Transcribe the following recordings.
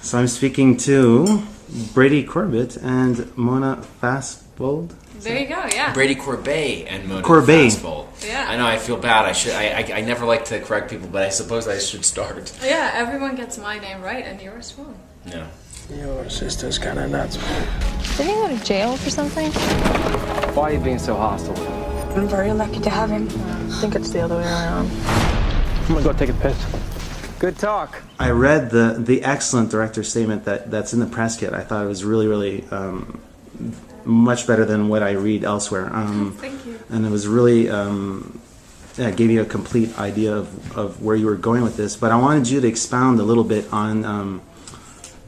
So I'm speaking to Brady Corbet and Mona Fastvold. There you go, yeah. Brady Corbet and Mona Fastvold. Yeah. I know, I feel bad. I never like to correct people, but I suppose I should start. Yeah, everyone gets my name right and yours wrong. Yeah. Your sister's kind of nuts. Didn't he go to jail for something? Why are you being so hostile? I'm very lucky to have him. I think it's the other way around. I'm gonna go take a piss. Good talk. I read the excellent director's statement that's in the press kit. I thought it was really much better than what I read elsewhere. Thank you. And it was really it gave you a complete idea of where you were going with this. But I wanted you to expound a little bit on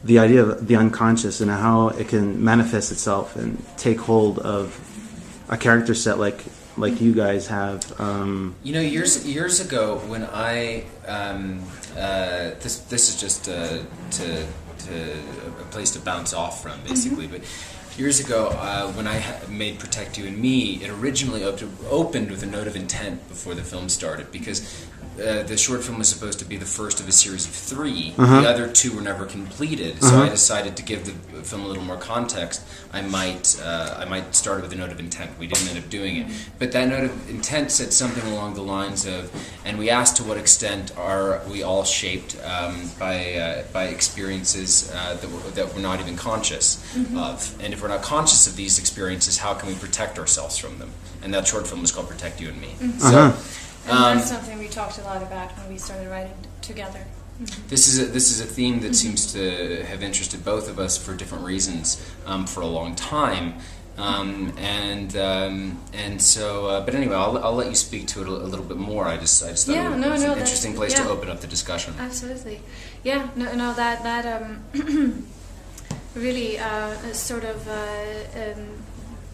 the idea of the unconscious and how it can manifest itself and take hold of a character set like you guys have. Years ago when I this is just to a place to bounce off from, basically. But years ago, when I made Protect You and Me, it originally opened with a note of intent before the film started, because the short film was supposed to be the first of a series of 3. The other 2 were never completed, so I decided to give the film a little more context. I might start with a note of intent. We didn't end up doing it, but that note of intent said something along the lines of, and we asked to what extent are we all shaped by experiences that we're not even conscious of, and if we're not conscious of these experiences, how can we protect ourselves from them? And that short film was called Protect You and Me. So. And that's something we talked a lot about when we started writing together. This is a theme that seems to have interested both of us for different reasons for a long time, and so. But anyway, I'll let you speak to it a little bit more. I just thought it was an interesting place to open up the discussion. Absolutely, yeah. No, that really sort of.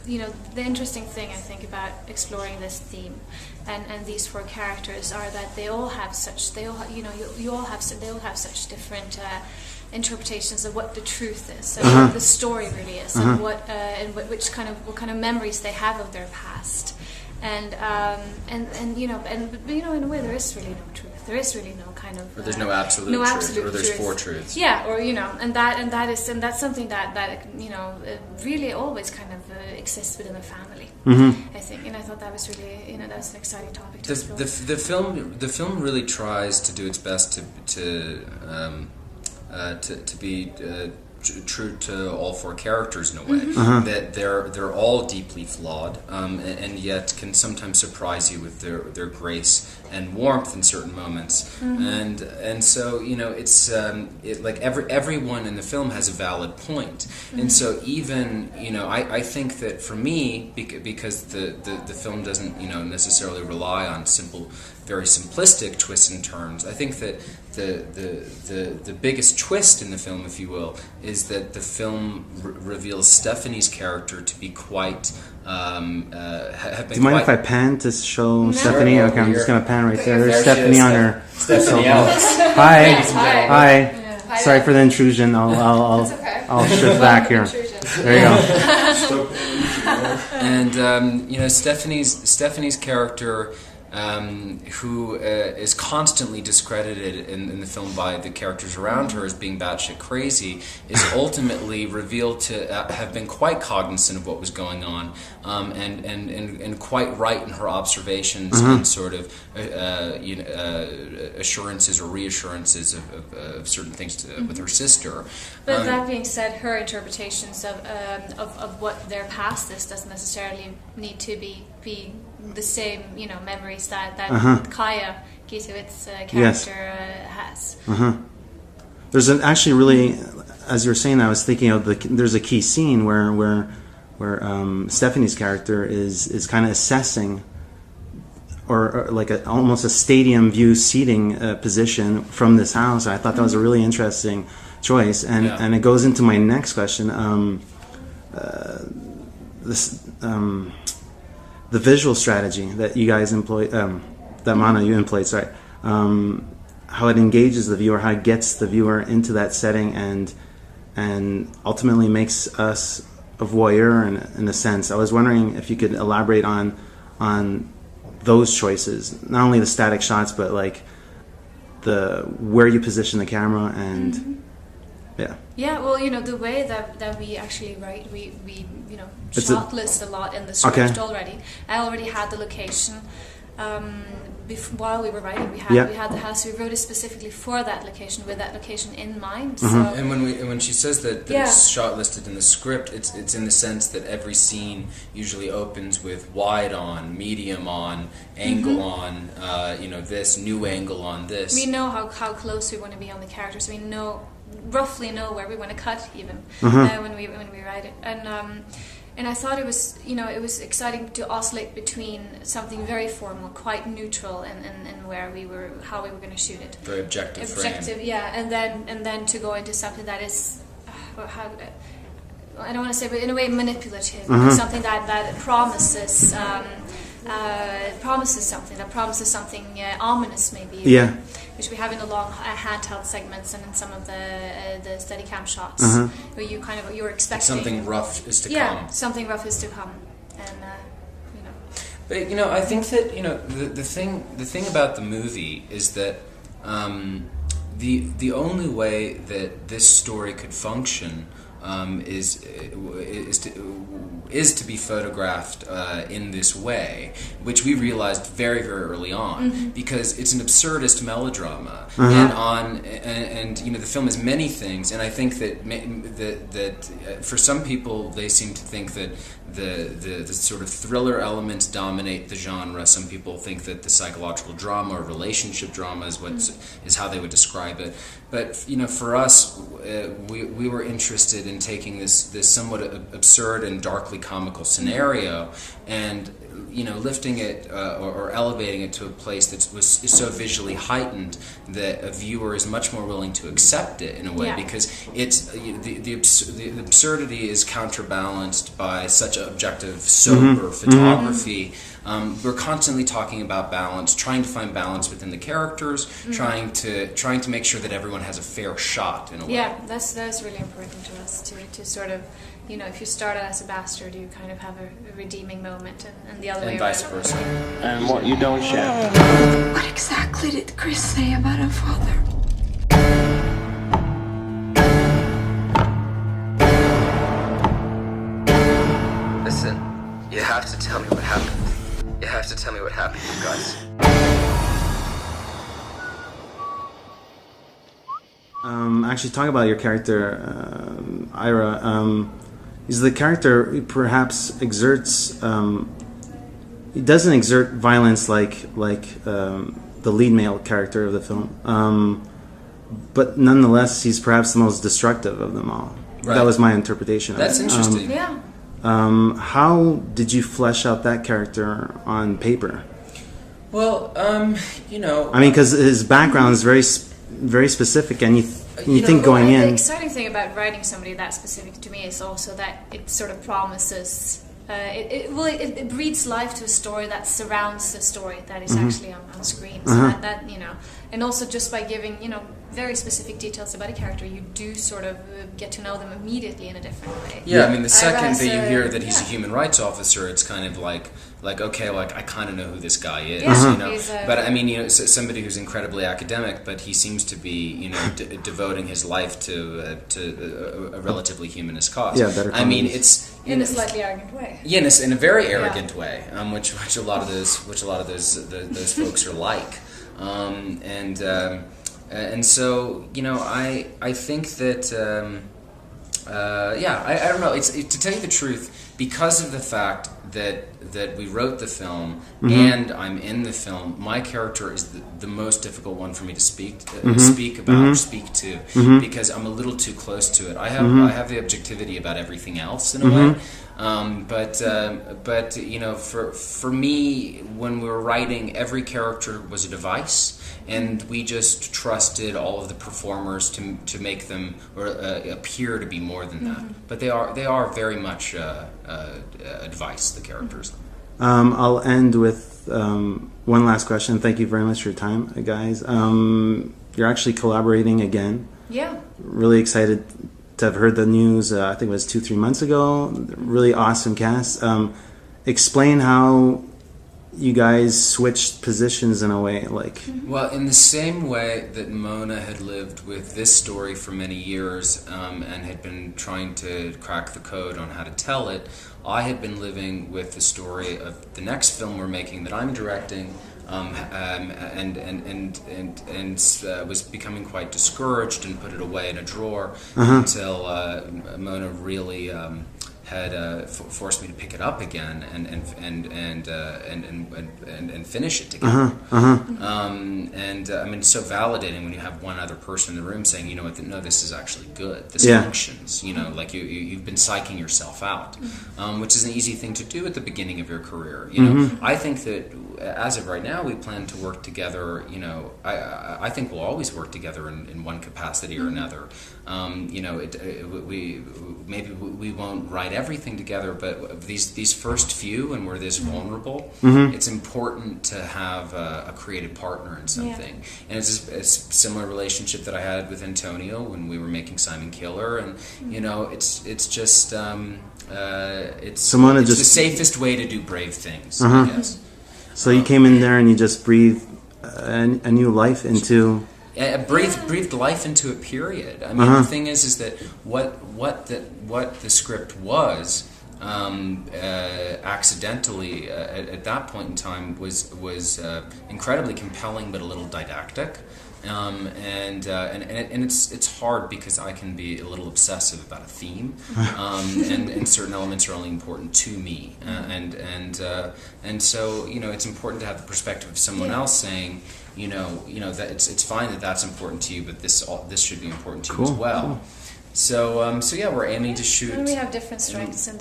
The interesting thing I think about exploring this theme and these 4 characters are that they all have such different interpretations of what the truth is, and what the story really is, and what kind of memories they have of their past, and in a way there is really no truth. There is really no kind of. Or there's no absolute truth, or there's truth. 4 truths. Yeah, or and that's something that really always kind of exists within a family. I think, and I thought that was really that was an exciting topic to explore. The film really tries to do its best to be true to all 4 characters in a way, that they're all deeply flawed, and yet can sometimes surprise you with their grace and warmth in certain moments, and so it's like everyone in the film has a valid point, and so even I think that for me, because the film doesn't necessarily rely on very simplistic twists and turns, I think that the biggest twist in the film, if you will, is that the film reveals Stephanie's character to be quite. Have been. Do you mind if I pan to show Stephanie? Okay, I'm just going to pan right there. There's Stephanie on her. Stephanie Ellis. Hi. Hi. Yeah. Sorry for the intrusion. I'll shift back here. There you go. And Stephanie's character. Who is constantly discredited in the film by the characters around her as being batshit crazy, is ultimately revealed to have been quite cognizant of what was going on, and quite right in her observations and sort of assurances or reassurances of certain things with her sister. But that being said, her interpretations of what their past is doesn't necessarily need to be the same, memories that Kaya, Gitte, character has. There's actually really, as you were saying, I was thinking of there's a key scene where Stephanie's character is kind of assessing, or like almost a stadium view seating position from this house. I thought that was a really interesting choice, and it goes into my next question. The visual strategy that you guys employ, that Mana you employed, sorry, how it engages the viewer, how it gets the viewer into that setting, and ultimately makes us a voyeur in a sense. I was wondering if you could elaborate on those choices, not only the static shots, but like where you position the camera and yeah. Yeah, well, the way that we actually write, we It's shot list a lot in the script Okay. already. I already had the location. While we were writing, we had the house. We wrote it specifically for that location, with that location in mind. So And when she says that it's shot listed in the script, it's in the sense that every scene usually opens with wide on, medium on, angle on, this new angle on this. we know how close we want to be on the characters. We roughly know where we want to cut even when we write it. And I thought it was exciting to oscillate between something very formal, quite neutral, and how we were going to shoot it. Very objective frame. Yeah, and then to go into something that is, I don't want to say, but in a way manipulative, something that promises something ominous, maybe. Yeah. Which we have in the long handheld segments and in some of the Steadicam shots, where you're expecting Something rough is to come. Yeah, something rough is to come, and But I think that the thing about the movie is that the only way that this story could function is to be photographed in this way, which we realized very, very early on, because it's an absurdist melodrama, and the film is many things, and I think that for some people they seem to think that the sort of thriller elements dominate the genre. Some people think that the psychological drama or relationship drama is how they would describe it. But for us, we were interested in taking this somewhat absurd and darkly comical scenario and lifting it or elevating it to a place that is so visually heightened that a viewer is much more willing to accept it in a way, because it's the absurdity is counterbalanced by such objective, sober photography. We're constantly talking about balance, trying to find balance within the characters, trying to make sure that everyone has a fair shot in a way. yeah, that's really important to us to sort of, if you start out as a bastard, you kind of have a redeeming moment, and the other way And around. vice versa. And what you don't share. What exactly did Chris say about her father? Listen, you have to tell me what happened. You have to tell me what happened, you guys. Actually, talk about your character, Ira. Is the character who perhaps exerts? He doesn't exert violence like the lead male character of the film, but nonetheless, he's perhaps the most destructive of them all. Right. That was my interpretation. That's of it. interesting. Yeah. How did you flesh out that character on paper? Well, I mean, because his background is very specific, and you think going The in. exciting thing about writing somebody that specific to me is also that it sort of promises. It breathes life to a story that surrounds the story that is actually on screen. So that and also just by giving very specific details about a character, you do sort of get to know them immediately in a different way. Yeah, I mean, the second Whereas, that you hear that he's a human rights officer, it's kind of like okay, I kind of know who this guy is, But I mean, somebody who's incredibly academic, but he seems to be, devoting his life to a relatively humanist cause. Yeah, better. I mean, it's in a slightly arrogant way. Yes, in a very arrogant way, which a lot of those folks are like, and so I think that I don't know. It's to tell you the truth, because of the fact that we wrote the film and I'm in the film, my character is the most difficult one for me to speak to, because I'm a little too close to it. I have the objectivity about everything else in a way. But for me, when we were writing, every character was a device, and we just trusted all of the performers to make them appear to be more than that. But they are very much a device, the characters. I'll end with one last question. Thank you very much for your time, guys. You're actually collaborating again. Yeah. Really excited to have heard the news. I think it was 2-3 months ago. Really awesome cast. Explain how you guys switched positions in a way, like... Well, in the same way that Mona had lived with this story for many years and had been trying to crack the code on how to tell it, I had been living with the story of the next film we're making that I'm directing, and was becoming quite discouraged and put it away in a drawer until Mona really had forced me to pick it up again and finish it together. I mean, it's so validating when you have one other person in the room saying, you know what, no, this is actually good. This functions. You know, like you've been psyching yourself out, which is an easy thing to do at the beginning of your career. You know, I think that as of right now, we plan to work together. You know, I think we'll always work together in one capacity or another. You know, we won't write everything together, but these first few, when we're this vulnerable, it's important to have a creative partner in something. And it's a similar relationship that I had with Antonio when we were making Simon Killer, and you know, it's just it's the safest way to do brave things, I guess. So you came in there and you just breathed a new life into... breathed life into a period. I mean, the thing is that what the script was accidentally at that point in time was incredibly compelling, but a little didactic. And it's hard because I can be a little obsessive about a theme, and certain elements are only important to me, and so you know, it's important to have the perspective of someone else saying, you know that it's fine that that's important to you, but this should be important to you as well. Cool. So yeah, we're aiming to shoot. And we have different strengths in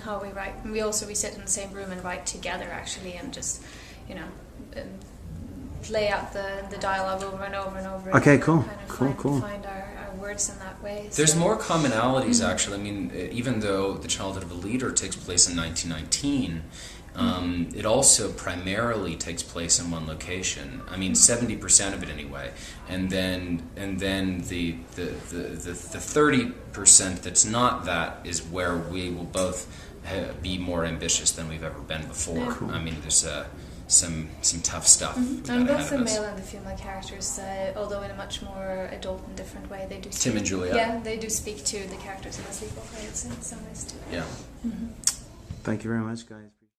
how we write. And we sit in the same room and write together actually, and just lay out the dialogue over and over and over. Okay, cool. Cool. Find our words in that way. There's more commonalities actually. I mean, even though The Childhood of a Leader takes place in 1919. It also primarily takes place in one location. I mean, 70% of it anyway, and then the 30% that's not that is where we will both be more ambitious than we've ever been before. Cool. I mean, there's some tough stuff. And both the male and the female characters, although in a much more adult and different way, they do speak. Tim and Julia. Yeah, they do speak to the characters in the Sleepwalker. It's so nice too. Yeah. Thank you very much, guys.